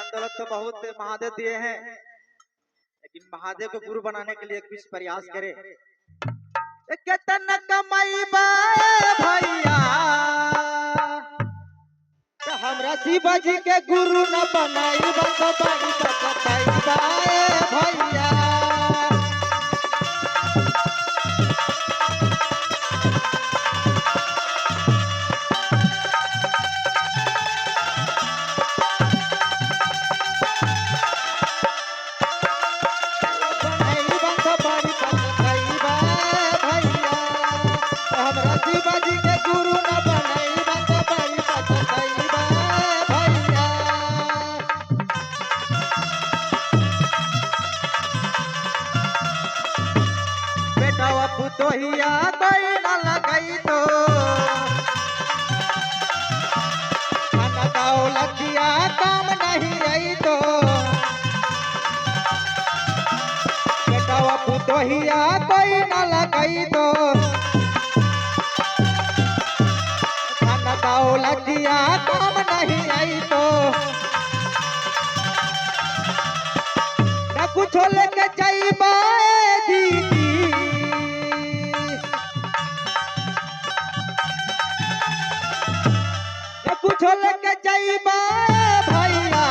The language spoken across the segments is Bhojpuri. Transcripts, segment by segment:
धन दौलत तो बहुत महादेव दिए हैं, लेकिन महादेव को गुरु बनाने के लिए कुछ प्रयास करे। कितना कमाई भैया हमरा शिवाजी के गुरु न बनाई भैया। शिवाजी के गुरु न बनाई भैया। बेटा पुतोहिया कोई न लगई तो खाना दौलतिया काम नहीं रही तो। बेटा पुतोहिया कोई न लगई तो दौलतिया काम नहीं आई तो। न कुछ लेके जाइबा दीदी, न कुछ लेके जाइबा भैया।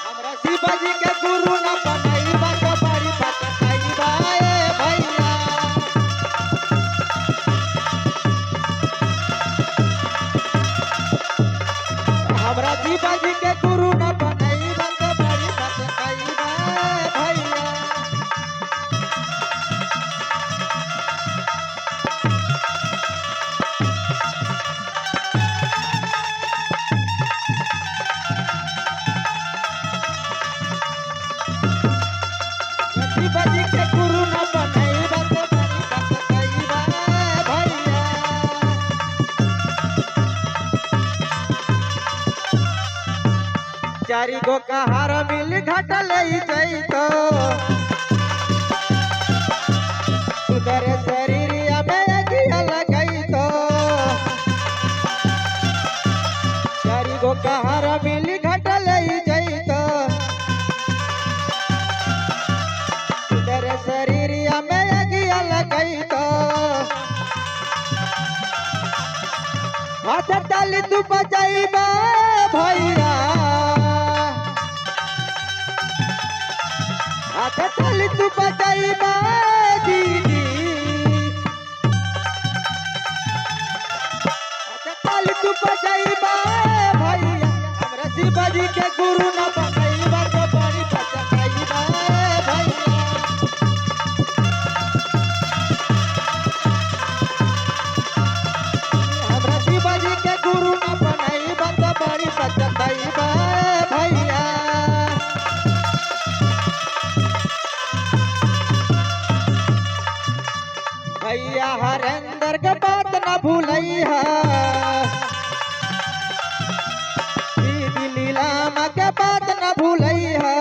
हमरा शिवाजी के गुरु न बनाई बड़ी भैया। हमरा शिवाजी के गुरु न बनाई बड़ी भैया। शिवाजी के गुरु न बनाई बड़ी भैया। चारी गो कहार मिल घाट ले जैतो सुधर शरीरिया में अगिया लगैतो। चारी गो कहार मिल घाट ले जैतो सुधर शरीरिया में अगिया लगैतो। हाथ डाली तू बजाइबा भैया। हाथ डाली तू बजाइबा दीदी। हाथ डाली तू बजाइबा भैया। हमरा शिवाजी के गुरु न बनाइबा तो बड़ी बजाइबा भैया। हमरा शिवाजी के गुरु न बनाइबा तो बड़ी बजाइबा भैया। भैया हरेंद्र के बात न भूलैहा। दीदी लीलामा के बात न भूलैहा।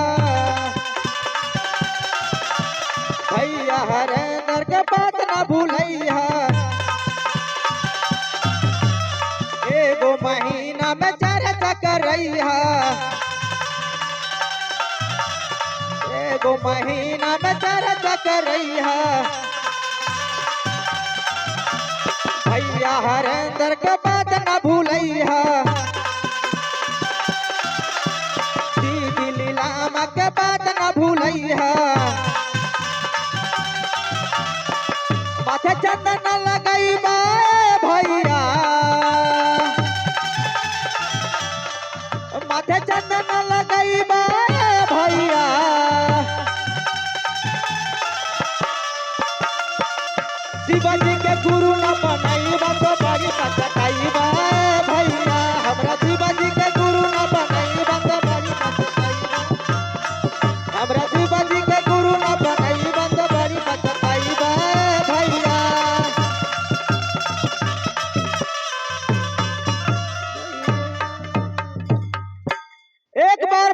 भैया हरेंद्र के बात न भूलैहा। एगो महीना में चर्चा करैहा। एगो महीना में चर्चा करैहा। भैया हरेंद्र के बात न भूलैहा। दीदी लीलामा के बात न भूलैहा। माथे चंदन लगैबा भैया। माथे चंदन लगैबा भैया। शिवाजी के गुरु न बनाई बड़ी बजाइबा भैया। हमरा